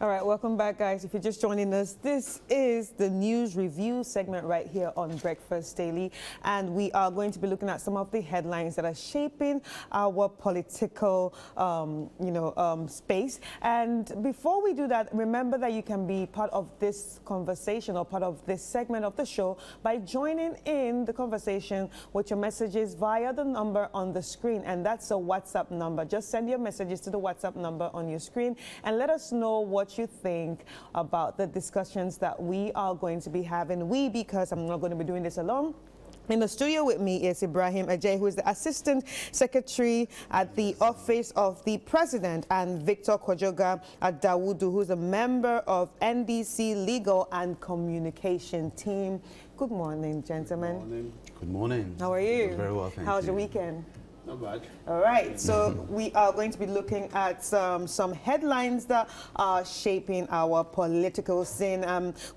All right, welcome back, guys. If you're just joining us, this is the news review segment right here on Breakfast Daily, and we are going to be looking at some of the headlines that are shaping our political, space. And before we do that, remember that you can be part of this conversation or part of this segment of the show by joining in the conversation with your messages via the number on the screen, and that's a WhatsApp number. Just send your messages to the WhatsApp number on your screen and let us know what you think about the discussions that we are going to be having. Because I'm not going to be doing this alone. In the studio with me is Ibrahim Ajay, who is the Assistant Secretary at the Office of the President, and Victor Kojoga Addo, who is a member of NDC Legal and Communication Team. Good morning, gentlemen. Good morning. Good morning. How are you? Very well, thank you. How's your weekend? Not bad. All right, so we are going to be looking at some headlines that are shaping our political scene.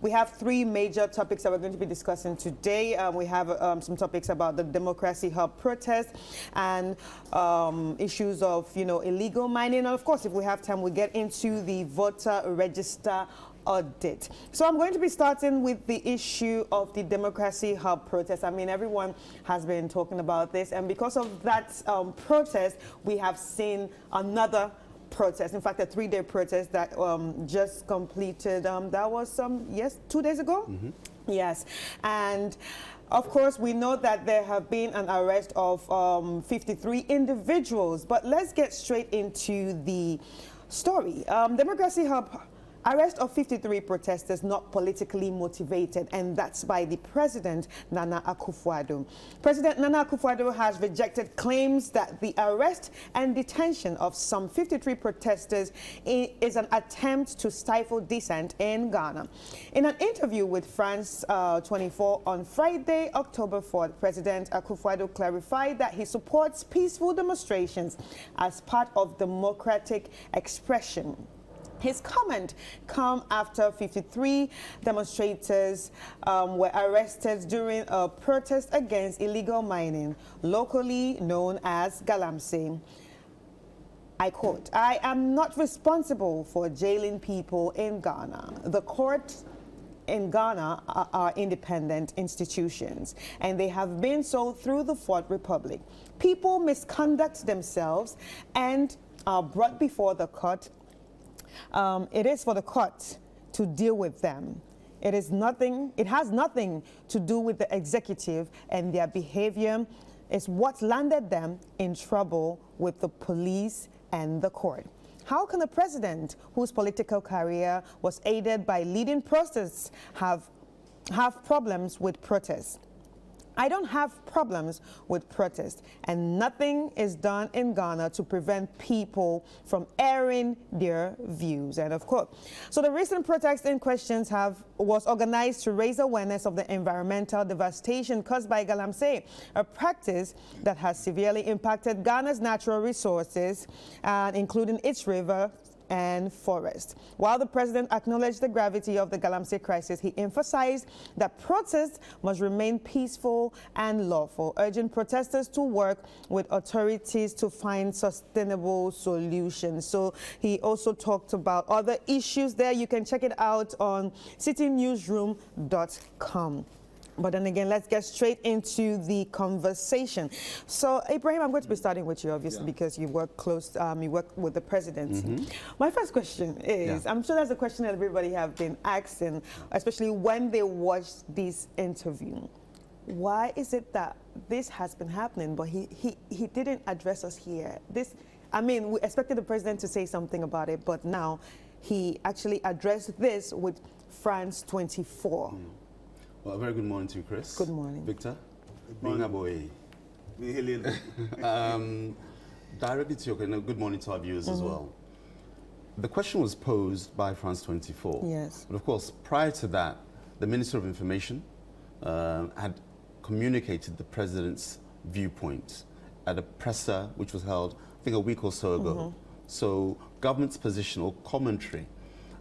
We have three major topics that we're going to be discussing today. We have some topics about the Democracy Hub protest and issues of, illegal mining. And of course, if we have time, we'll get into the voter register audit. So I'm going to be starting with the issue of the Democracy Hub protest. I mean, everyone has been talking about this, and because of that protest, we have seen another protest. In fact, a 3-day protest that just completed. That was 2 days ago. Mm-hmm. Yes, and of course, we know that there have been an arrest of 53 individuals. But let's get straight into the story. Democracy Hub. Arrest of 53 protesters not politically motivated, and that's by the President, Nana Akufo-Addo. President Nana Akufo-Addo has rejected claims that the arrest and detention of some 53 protesters is an attempt to stifle dissent in Ghana. In an interview with France 24 on Friday, October 4th, President Akufo-Addo clarified that he supports peaceful demonstrations as part of democratic expression. His comment come after 53 demonstrators were arrested during a protest against illegal mining, locally known as Galamsey. I quote, "I am not responsible for jailing people in Ghana. The courts in Ghana are independent institutions, and they have been so through the Fourth Republic. People misconduct themselves and are brought before the court. It is for the court to deal with them. It has nothing to do with the executive, and their behavior is what landed them in trouble with the police and the court." How can a president whose political career was aided by leading protests have problems with protests? I don't have problems with protest, and nothing is done in Ghana to prevent people from airing their views. End of quote. So the recent protest in questions was organized to raise awareness of the environmental devastation caused by Galamsey, a practice that has severely impacted Ghana's natural resources, including its river and forest. While the president acknowledged the gravity of the Galamsey crisis, he emphasized that protests must remain peaceful and lawful, urging protesters to work with authorities to find sustainable solutions. So he also talked about other issues there. You can check it out on citynewsroom.com. But then again, let's get straight into the conversation. So, Ibrahim, I'm going to be starting with you, obviously, because you work you work with the presidency. Mm-hmm. My first question is, I'm sure that's a question that everybody have been asking, especially when they watched this interview. Why is it that this has been happening, but he didn't address us here? We expected the president to say something about it, but now he actually addressed this with France 24. Well, a very good morning to you, Chris. Good morning. Victor. Good morning. Directly to your good morning to our viewers as well. The question was posed by France 24. Yes. But of course, prior to that, the Minister of Information had communicated the President's viewpoint at a presser which was held, I think, a week or so ago. So government's position or commentary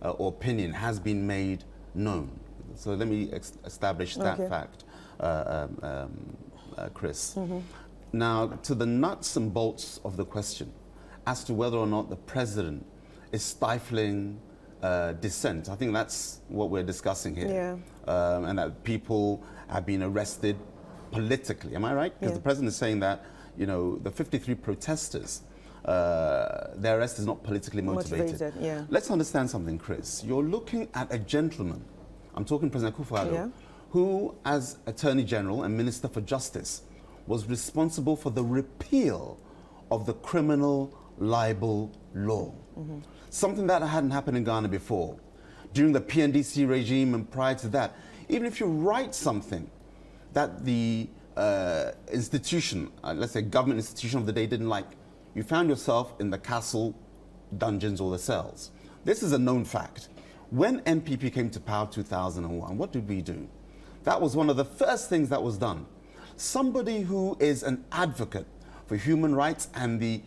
or opinion has been made known. So let me establish that fact, Chris. Now, to the nuts and bolts of the question as to whether or not the president is stifling dissent. I think that's what we're discussing here. Yeah. And that people have been arrested politically. Am I right? Because the president is saying that, you know, the 53 protesters, their arrest is not politically motivated. Yeah. Let's understand something, Chris. You're looking at a gentleman, I'm talking President Akufo Addo, who, as Attorney General and Minister for Justice, was responsible for the repeal of the criminal libel law. Something that hadn't happened in Ghana before. During the PNDC regime and prior to that, even if you write something that the institution, let's say government institution of the day didn't like, you found yourself in the castle dungeons or the cells. This is a known fact. When NPP came to power 2001, what did we do? That was one of the first things that was done. Somebody who is an advocate for human rights and the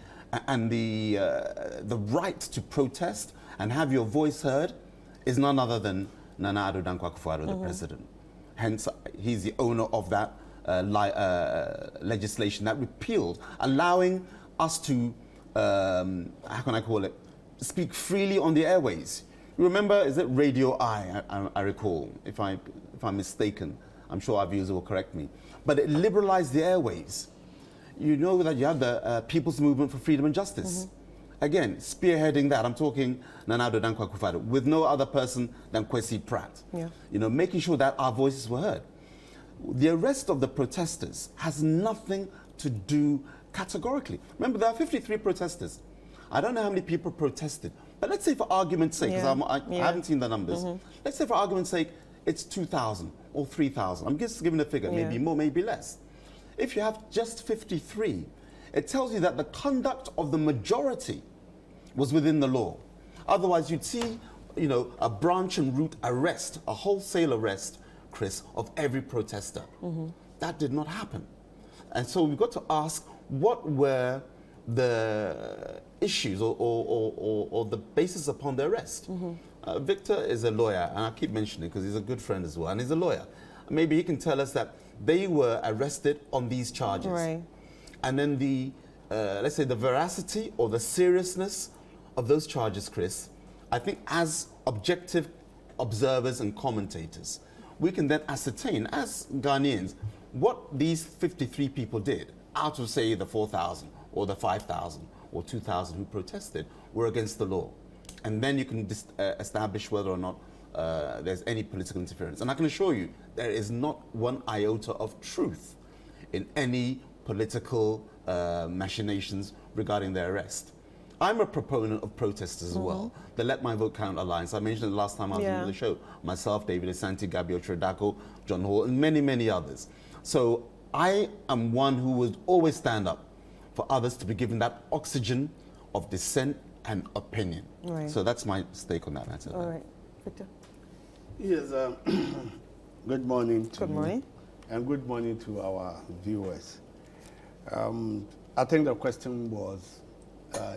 right to protest and have your voice heard is none other than Nana Addo Dankwa Akufo Addo, the president. Hence, he's the owner of that legislation that repealed, allowing us to, how can I call it, speak freely on the airways. You remember, is it Radio I recall, if I'm mistaken. I'm sure our viewers will correct me. But it liberalized the airways. You know that you have the People's Movement for Freedom and Justice. Again, spearheading that, I'm talking Nana Addo Dankwa Akufo Addo, with no other person than Kwesi Pratt. You know, making sure that our voices were heard. The arrest of the protesters has nothing to do categorically. Remember, there are 53 protesters. I don't know how many people protested, but let's say for argument's sake, because I haven't seen the numbers, let's say for argument's sake, it's 2,000 or 3,000. I'm just giving a figure, maybe more, maybe less. If you have just 53, it tells you that the conduct of the majority was within the law. Otherwise, you'd see, you know, a branch and root arrest, a wholesale arrest, Chris, of every protester. That did not happen. And so we've got to ask, what were the issues or the basis upon the arrest? Victor is a lawyer, and I keep mentioning it because he's a good friend as well, and he's a lawyer. Maybe he can tell us that they were arrested on these charges. Right. And then the, let's say, the veracity or the seriousness of those charges, Chris, I think as objective observers and commentators, we can then ascertain, as Ghanaians, what these 53 people did out of, say, the 4,000 or the 5,000 or 2,000 who protested were against the law. And then you can establish whether or not there's any political interference. And I can assure you, there is not one iota of truth in any political machinations regarding their arrest. I'm a proponent of protesters as well. The Let My Vote Count Alliance. I mentioned it last time I was on the show. Myself, David Asante, Gabio Tredako, John Hall, and many, many others. So I am one who would always stand up for others to be given that oxygen of dissent and opinion. So that's my stake on that matter. All right. Victor? Yes, good morning to Good morning. you, and good morning to our viewers. I think the question was,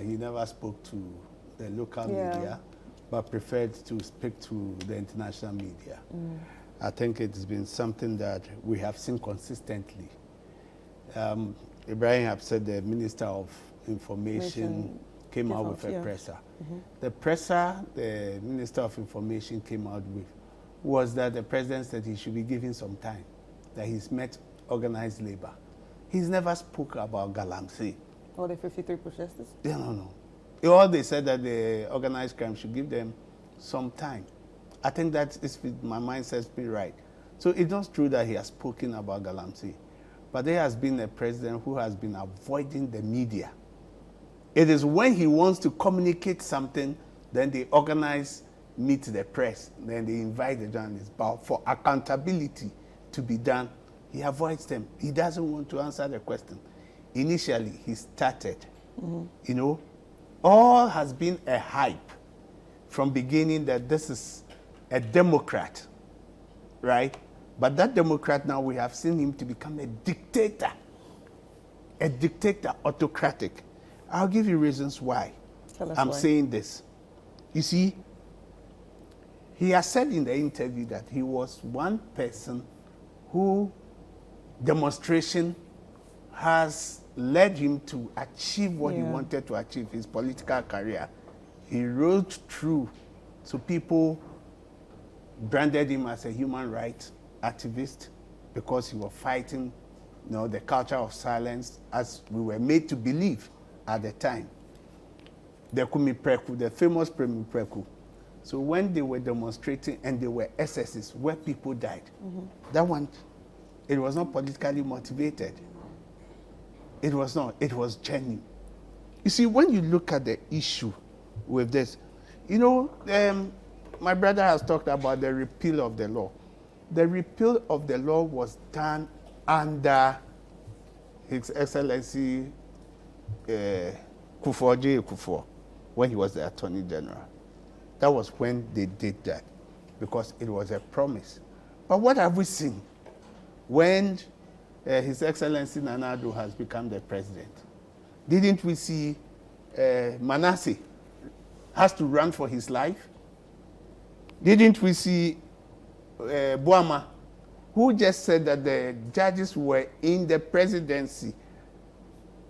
he never spoke to the local media, but preferred to speak to the international media. I think it's been something that we have seen consistently. Ibrahim have said the Minister of Information came out with a presser. The presser the Minister of Information came out with was that the president said he should be given some time, that he's met organized labor. He's never spoke about Galamsey. All the 53 protesters? No. All they said that the organized crime should give them some time. I think that is, my mind says be right. So it's not true that he has spoken about Galamsey, but there has been a president who has been avoiding the media. It is when he wants to communicate something, then they organize, meet the press, then they invite the journalists. But for accountability to be done, he avoids them. He doesn't want to answer the question. Initially, he started, you know, all has been a hype from beginning that this is a Democrat, right? But that Democrat now, we have seen him to become a dictator, autocratic. I'll give you reasons why I'm saying this. You see, he has said in the interview that he was one person who demonstration has led him to achieve what he wanted to achieve, his political career. He rode through So people branded him as a human rights activist because he was fighting, the culture of silence as we were made to believe at the time. The Kumi Preku, the famous Kumi Preku. So when they were demonstrating and there were excesses where people died, that one, it was not politically motivated. It was not. It was genuine. You see, when you look at the issue with this, my brother has talked about the repeal of the law. The repeal of the law was done under His Excellency Akufo, when he was the Attorney General. That was when they did that, because it was a promise. But what have we seen when His Excellency Addo has become the president? Didn't we see Manasseh has to run for his life? Didn't we see Boama, who just said that the judges were in the presidency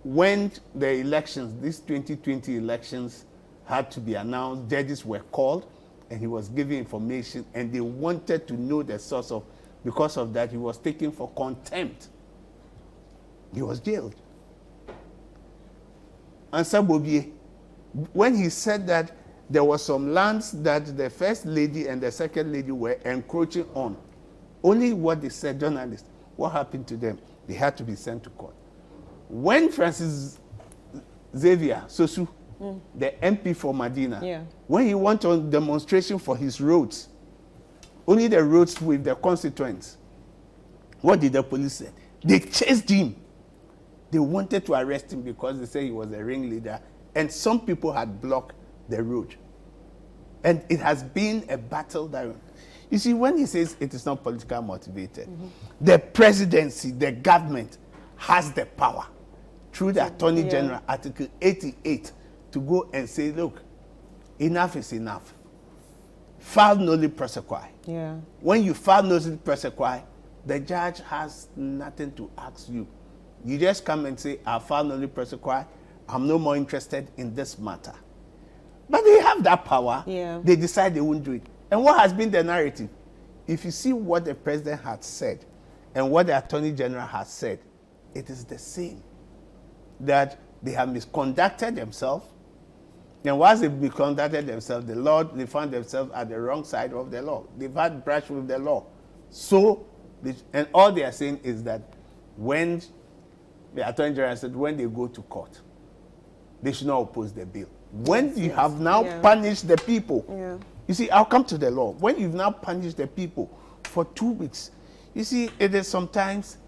when the elections, these 2020 elections, had to be announced, judges were called, and he was giving information, and they wanted to know the source of, because of that, he was taken for contempt. He was jailed. And Sabobie, when he said that there were some lands that the first lady and the second lady were encroaching on, only what they said, journalists, what happened to them? They had to be sent to court. When Francis Xavier Sosu, the MP for Medina, when he went on demonstration for his roads, only the roads with the constituents, what did the police say? They chased him. They wanted to arrest him because they said he was a ringleader, and some people had blocked the road. And it has been a battle that, you see, when he says it is not politically motivated, the presidency, the government has the power through the Attorney General, Article 88, to go and say, look, enough is enough. File noli prosequi. When you file noli prosequi, the judge has nothing to ask you. You just come and say, I file noli prosequi, I'm no more interested in this matter. But they have that power. They decide they won't do it. And what has been the narrative? If you see what the president had said and what the Attorney General has said, it is the same. That they have misconducted themselves. And once they misconducted themselves, they found themselves at the wrong side of the law. They've had brush with the law. So, and all they are saying is that when the Attorney General said when they go to court, they should not oppose the bill. When you have now punished the people, you see, I'll come to the law. When you've now punished the people for 2 weeks, you see, it is sometimes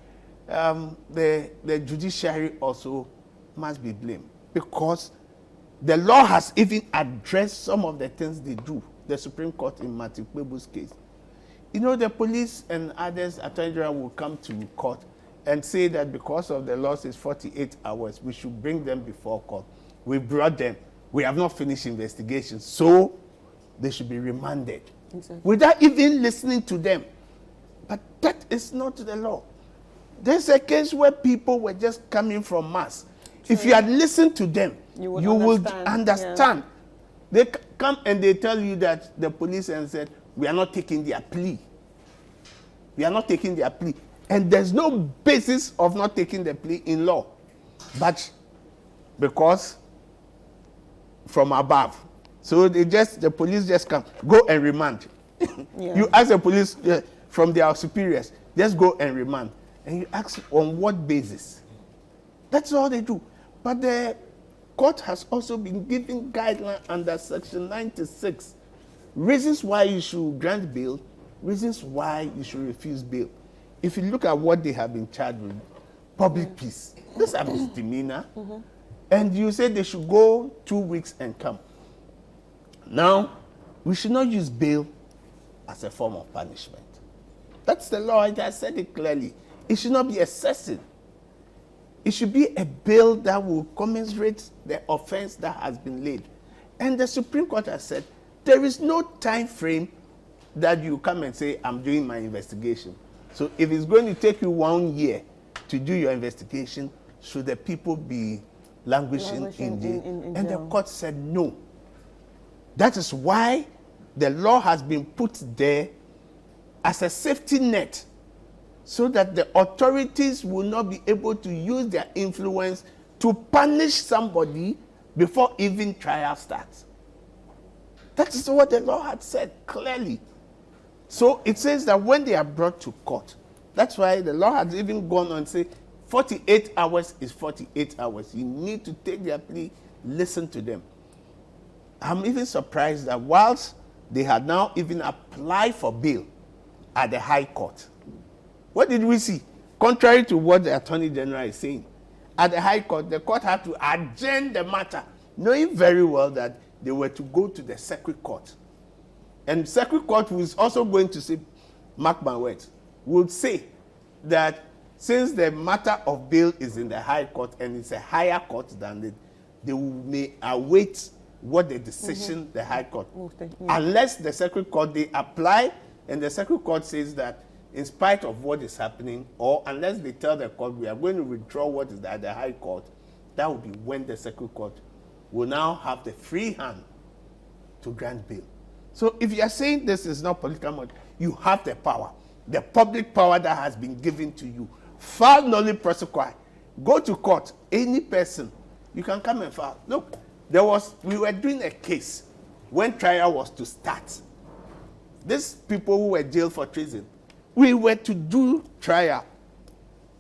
the judiciary also must be blamed, because the law has even addressed some of the things they do. The Supreme Court in Matthew Kwebu's case. The police and others, Attorney General, will come to court and say that because of the laws is 48 hours, we should bring them before court. We brought them. We have not finished investigation, so they should be remanded. Without even listening to them. But that is not the law. There's a case where people were just coming from mass. If you had listened to them, you would understand. They come and they tell you that the police and said, we are not taking their plea. We are not taking their plea. And there's no basis of not taking the plea in law. But because from above. So the police just come, go and remand. You ask the police from their superiors, just go and remand. And you ask on what basis? That's all they do. But the court has also been giving guidelines under Section 96. Reasons why you should grant bail, reasons why you should refuse bail. If you look at what they have been charged with, public peace, this is a misdemeanor. And you say they should go 2 weeks and come. Now, we should not use bail as a form of punishment. That's the law. I said it clearly. It should not be excessive. It should be a bail that will commensurate the offense that has been laid. And the Supreme Court has said there is no time frame that you come and say, I'm doing my investigation. So if it's going to take you 1 year to do your investigation, should the people be languishing in jail? And the court said no. That is why the law has been put there as a safety net so that the authorities will not be able to use their influence to punish somebody before even trial starts. That is what the law had said clearly. So it says that when they are brought to court, that's why the law has even gone on to say 48 hours is 48 hours. You need to take their plea, listen to them. I'm even surprised that whilst they had now even applied for bail at the High Court, what did we see? Contrary to what the Attorney General is saying, at the High Court, the court had to adjourn the matter, knowing very well that they were to go to the Circuit Court. And Circuit Court was also going to say, mark my words, would say that since the matter of bail is in the High Court and it's a higher court than it, they may await what the decision the High Court. Unless the Circuit Court, they apply and the Circuit Court says that in spite of what is happening, or unless they tell the court we are going to withdraw what is at the High Court, that will be when the Circuit Court will now have the free hand to grant bail. So if you are saying this is not political matter, you have the power, the public power that has been given to you. File nolli prosequi. Go to court, any person, you can come and file. Look, we were doing a case when trial was to start. These people who were jailed for treason, we were to do trial.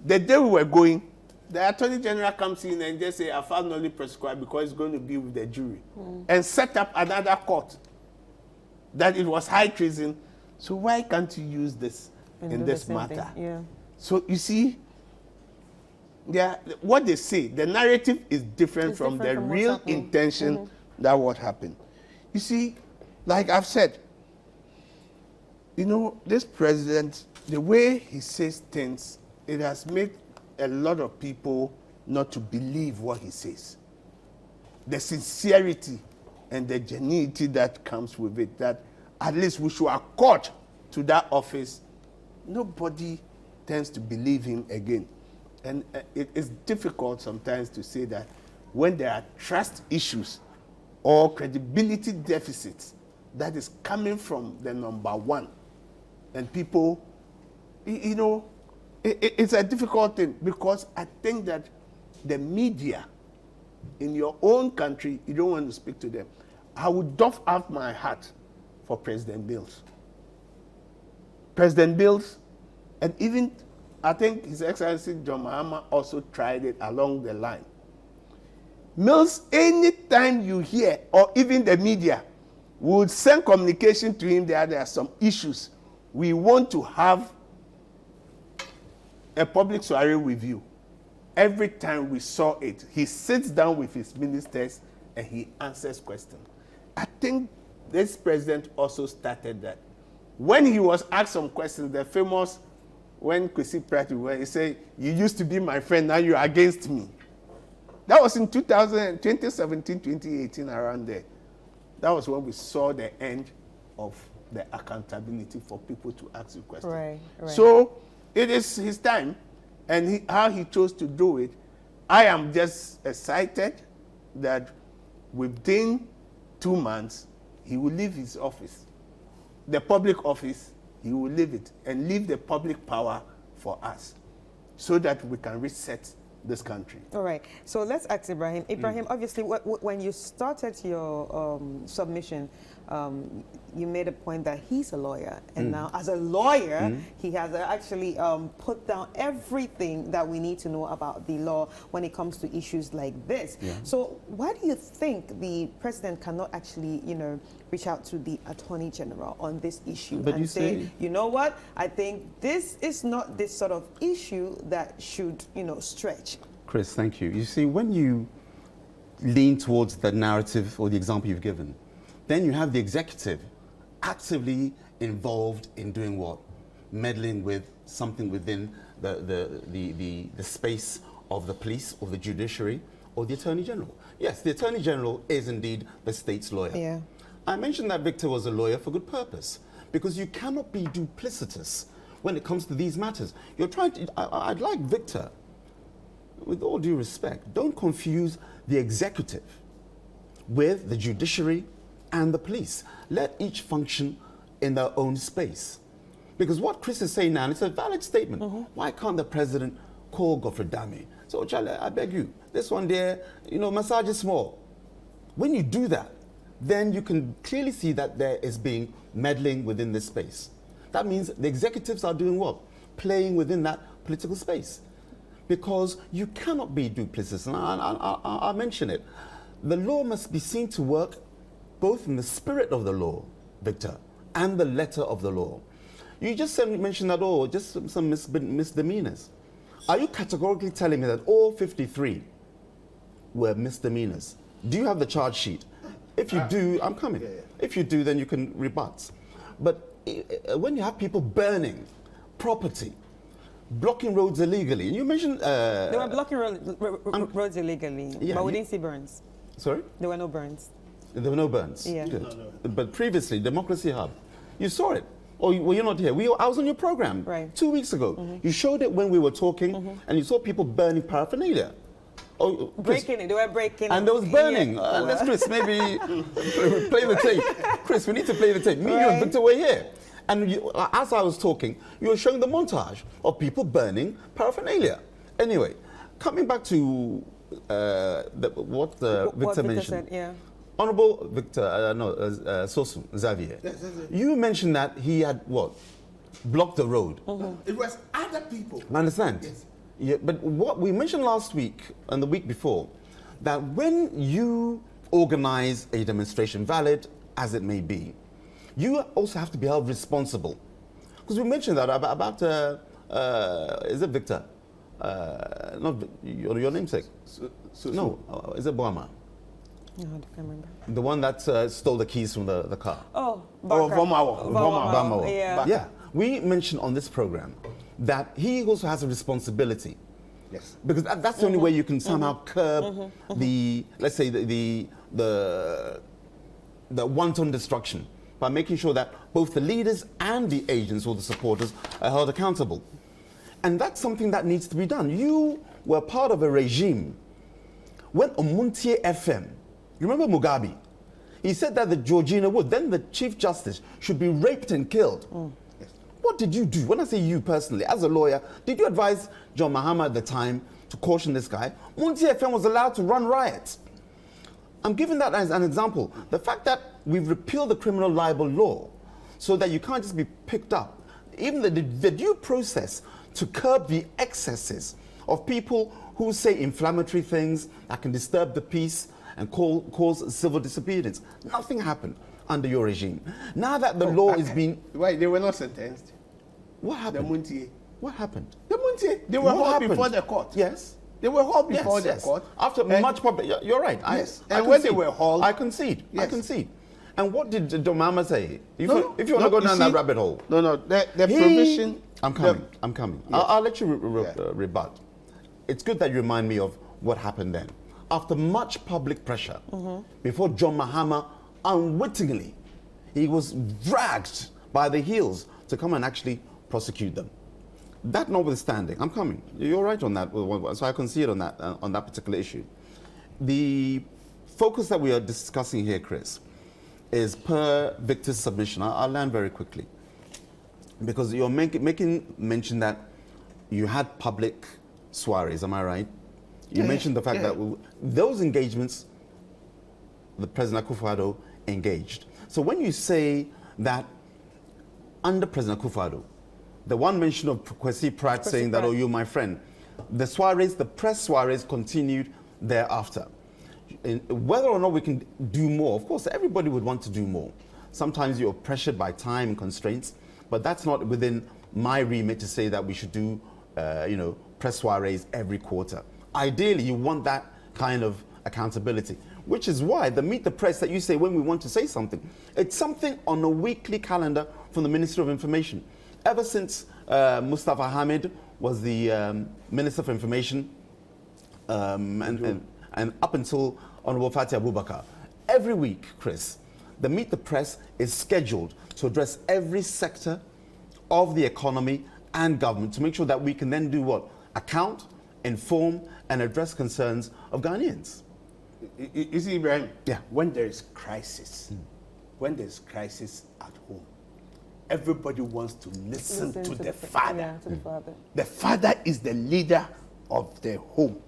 The day we were going, the Attorney General comes in and just say, I filed nolli prosequi because it's going to be with the jury. And set up another court that it was high treason. So why can't you use this in this matter? Yeah. So you see, what they say, the narrative is different from the real intention that what happened. You see, like I've said, you know, this president, the way he says things, it has made a lot of people not to believe what he says. The sincerity and the genuinity that comes with it, that at least we should accord to that office, nobody tends to believe him again. And it is difficult sometimes to say that when there are trust issues or credibility deficits, that is coming from the number one. And people, you know, it's a difficult thing because I think that the media in your own country, you don't want to speak to them. I would doff out my hat for President Mills. President Mills, and even I think His Excellency John Mahama also tried it along the line. Mills, anytime you hear, or even the media, would send communication to him that there are some issues. We want to have a public soiree with you. Every time we saw it, he sits down with his ministers and he answers questions. I think this president also started that. When he was asked some questions, the famous, when Kwesi Pratt, where he said, you used to be my friend, now you're against me. That was in 2017, 2018, around there. That was when we saw the end of the accountability for people to ask you questions. Right. So it is his time, and how he chose to do it. I am just excited that within 2 months, he will leave his office. The public office, he will leave it and leave the public power for us so that we can reset this country. All right. So let's ask Ibrahim. Ibrahim, obviously, when you started your submission, you made a point that he's a lawyer. And now, as a lawyer, he has actually put down everything that we need to know about the law when it comes to issues like this. Yeah. So why do you think the president cannot actually, you know, reach out to the Attorney General on this issue and say, you know what, I think this is not this sort of issue that should, you know, stretch? Chris, thank you. You see, when you lean towards the narrative or the example you've given, then you have the executive actively involved in doing what? Meddling with something within the space of the police or the judiciary or the Attorney General. Yes, the Attorney General is indeed the state's lawyer. Yeah. I mentioned that Victor was a lawyer for good purpose, because you cannot be duplicitous when it comes to these matters. You're trying to, I'd like Victor, with all due respect, don't confuse the executive with the judiciary and the police. Let each function in their own space. Because what Chris is saying now, it's a valid statement. Why can't the president call Godfrey Dame? So, Charlie, I beg you, this one there, massage is small. When you do that, then you can clearly see that there is being meddling within this space. That means the executives are doing what? Playing within that political space. Because you cannot be duplicitous, and I'll mention it. The law must be seen to work both in the spirit of the law, Victor, and the letter of the law. You just mentioned that, just some misdemeanors. Are you categorically telling me that all 53 were misdemeanors? Do you have the charge sheet? If you do, I'm coming. Yeah. If you do, then you can rebut. But when you have people burning property, blocking roads illegally, and you mentioned... they were blocking roads illegally, but we didn't see burns. Sorry? There were no burns. There were no burns? Yeah. Good. No. But previously, Democracy Hub, you saw it. Or were you not here? I was on your program 2 weeks ago. You showed it when we were talking, and you saw people burning paraphernalia. Oh, breaking it. They were breaking. And there was burning. Yeah. Let's, Chris, maybe play the tape. Chris, we need to play the tape. Me, you and Victor were here. And as I was talking, you were showing the montage of people burning paraphernalia. Anyway, coming back to what Victor mentioned. Said, yeah. Honorable Victor, Sosu Xavier, you mentioned that he had what? Blocked the road. It was other people. I understand. Yes. Yeah, but what we mentioned last week and the week before, that when you organize a demonstration, valid as it may be, you also have to be held responsible. Because we mentioned that about is it Victor? Not your namesake. No, is it Boama? No, I can't remember. The one that stole the keys from the car. Oh, Bomawa. Yeah. Yeah. We mentioned on this program that he also has a responsibility. Yes. Because that's the only way you can somehow curb the, let's say, the wanton destruction, by making sure that both the leaders and the agents or the supporters are held accountable. And that's something that needs to be done. You were part of a regime when Omuntie FM, you remember Mugabe? He said that the Georgina Wood, then the Chief Justice, should be raped and killed. Yes. What did you do? When I say you personally, as a lawyer, did you advise John Mahama at the time to caution this guy? Muntie FM was allowed to run riots. I'm giving that as an example. The fact that we've repealed the criminal libel law so that you can't just be picked up. Even the due process to curb the excesses of people who say inflammatory things that can disturb the peace and cause civil disobedience. Nothing happened under your regime. Now that the law is being... Why? They were not sentenced. What happened? The Muntie. What happened? The Muntie. They were hauled before the court. Yes. They were hauled before the court. After much public... You're right. Yes. And when they were hauled... I concede. Yes. I concede. And what did Domama say? If you want to go down that rabbit hole. No. The provision... I'm coming. Yes. I'll let you rebut. It's good that you remind me of what happened then. After much public pressure, before John Mahama unwittingly, he was dragged by the heels to come and actually prosecute them. That notwithstanding, I'm coming. You're right on that. So I concede on that particular issue. The focus that we are discussing here, Chris, is per Victor's submission. I'll land very quickly. Because you're making mention that you had public soirees, am I right? You mentioned the fact that those engagements, the President Akufo Addo engaged. So when you say that under President Akufo Addo, the one mention of Kwesi Pratt saying that, oh, you're my friend, the soirees, the press soirees continued thereafter. Whether or not we can do more, of course, everybody would want to do more. Sometimes you're pressured by time and constraints, but that's not within my remit to say that we should do, press soirees every quarter. Ideally, you want that kind of accountability, which is why the Meet the Press that you say when we want to say something, it's something on a weekly calendar from the Ministry of Information. Ever since Mustafa Hamid was the Minister for Information and up until Honorable Fatih Abubakar, every week, Chris, the Meet the Press is scheduled to address every sector of the economy and government to make sure that we can then do what? Account, inform, and address concerns of Ghanaians. You see, Ibrahim, yeah. When there is crisis, when there's crisis at home, everybody wants to listen to the father. Yeah, to the father. The father is the leader of the home.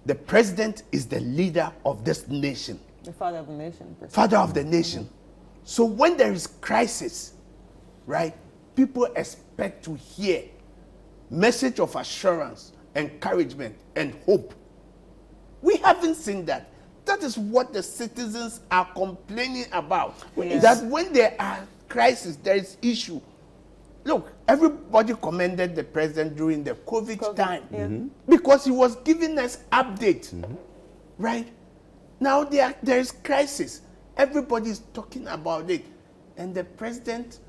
The president is the leader of this nation. The father of the nation. Father of the nation. So when there is crisis, right, people expect to hear message of assurance, encouragement, and hope. We haven't seen that. That is what the citizens are complaining about. Yes. That when there are crises, there is issue. Look, everybody commended the president during the COVID time because he was giving us updates, right? Now there is crisis. Everybody is talking about it. And the president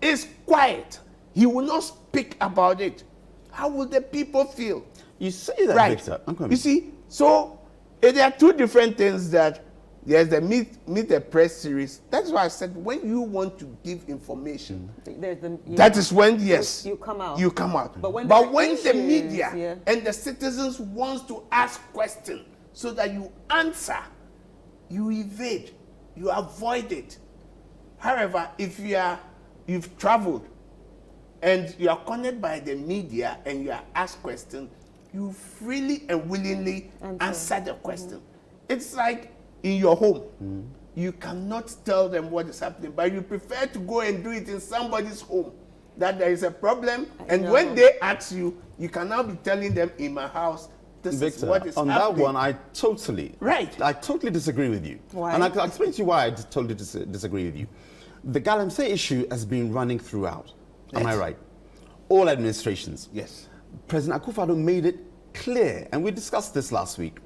is quiet. He will not speak about it. How will the people feel? You say that, Right. Victor. I'm coming. You see, so there are two different things that there's the meet the press series. That's why I said when you want to give information, There's the, that is when, yes, you come out. You come out. But when the issues, media and the citizens wants to ask questions so that you answer, you evade, you avoid it. However, if you've traveled and you are cornered by the media and you are asked questions, you freely and willingly answer the question. It's like in your home. You cannot tell them what is happening, but you prefer to go and do it in somebody's home, that there is a problem. And when they ask you, you can now be telling them, in my house, this Victor, is what is on happening. that one, I totally disagree with you. Why? And I'll explain to you why I totally disagree with you. The Galamsey issue has been running throughout. Am I right? All administrations. Yes. President Akufo made it clear, and we discussed this last week,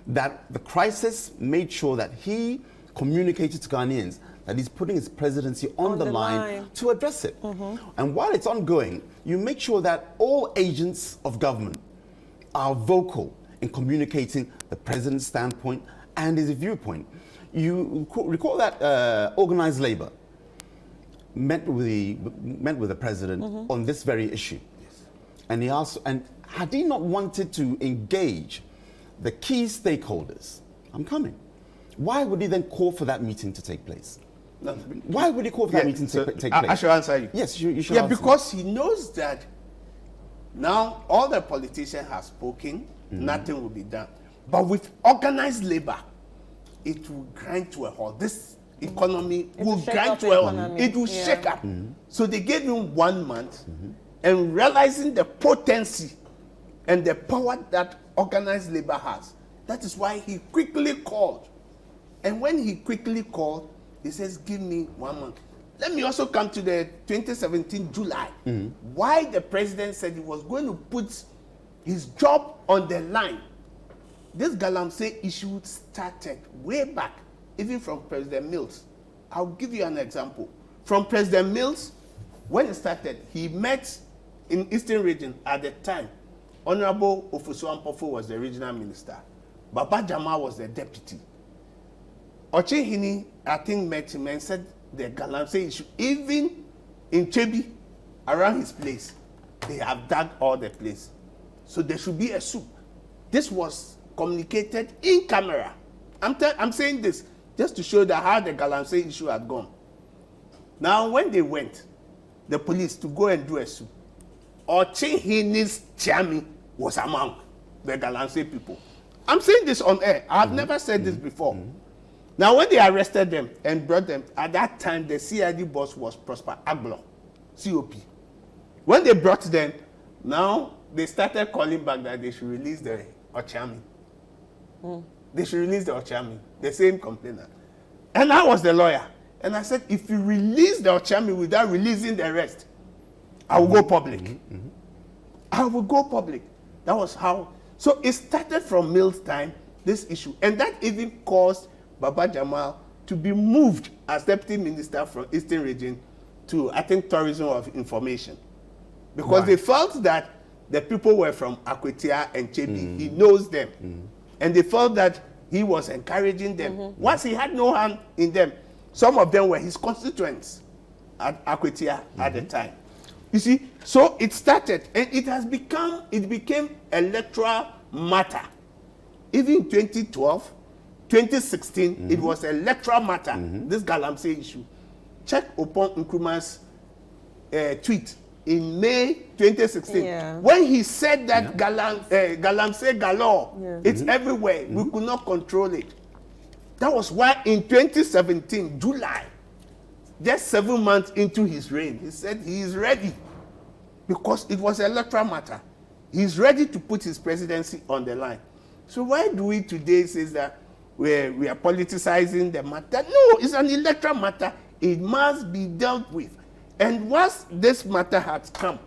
that the crisis made sure that he communicated to Ghanaians that he's putting his presidency on the line to address it. And while it's ongoing, you make sure that all agents of government are vocal in communicating the president's standpoint and his viewpoint. You recall that organized labor met with the president on this very issue. Yes. And he asked, and had he not wanted to engage the key stakeholders, I'm coming, why would he then call for that meeting to take place? No. Why would he call for that meeting to take place? I should answer you. Yes, you should Yeah, answer. because he knows that now all the politicians have spoken, nothing will be done. But with organized labor, it will grind to a halt. This economy will grind to a halt. It will shake up. So they gave him 1 month, and realizing the potency and the power that organized labor has, that is why he quickly called. And when he quickly called, he says, give me 1 month. Let me also come to the 2017 July. Why the president said he was going to put his job on the line. This Galamsey issue started way back, even from President Mills. I'll give you an example. From President Mills, when it started, he met in Eastern Region at the time. Honorable Ofosu Ampofo was the regional minister. Baba Jama was the deputy. Oche Hini, I think, met him and said the Galamsey issue, even in Chebi, around his place, they have dug all the place. So there should be a soup. This was communicated in camera. I'm saying this just to show that how the Galamsey issue had gone. Now, when they went, the police, to go and do a soup, Oche Hini's chairman was among the Galamsey people. I'm saying this on air. I've never said this before. Now, when they arrested them and brought them, at that time, the CID boss was Prosper Agblon, COP. When they brought them, now they started calling back that they should release the Ochami. They should release the Ochami, the same complainant. And I was the lawyer. And I said, if you release the Ochami without releasing the rest, I will go public. I will go public. That was how. So it started from Mills' time, this issue. And that even caused Baba Jamal to be moved as deputy minister from Eastern Region to, I think, Tourism of Information. Because they felt that the people were from Akwetia and Chebi. He knows them. And they felt that he was encouraging them. Once he had no hand in them, some of them were his constituents at Akwetia at the time. You see, so it started, and it became electoral matter. Even in 2012, 2016, it was an electoral matter, this Galamsey issue. Check upon Nkrumah's tweet in May 2016, when he said that Galamsey galore, it's everywhere, we could not control it. That was why in 2017, July, just 7 months into his reign, he said he is ready, because it was an electoral matter. He's ready to put his presidency on the line. So why do we today say that we are politicizing the matter? No, it's an electoral matter. It must be dealt with. And once this matter has come,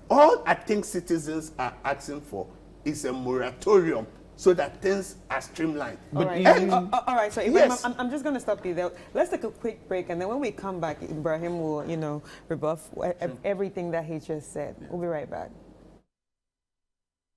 all I think citizens are asking for is a moratorium so that things are streamlined. All right, all right, so Ibrahim, I'm just going to stop you there. Let's take a quick break, and then when we come back, Ibrahim will, rebuff everything that he just said. We'll be right back.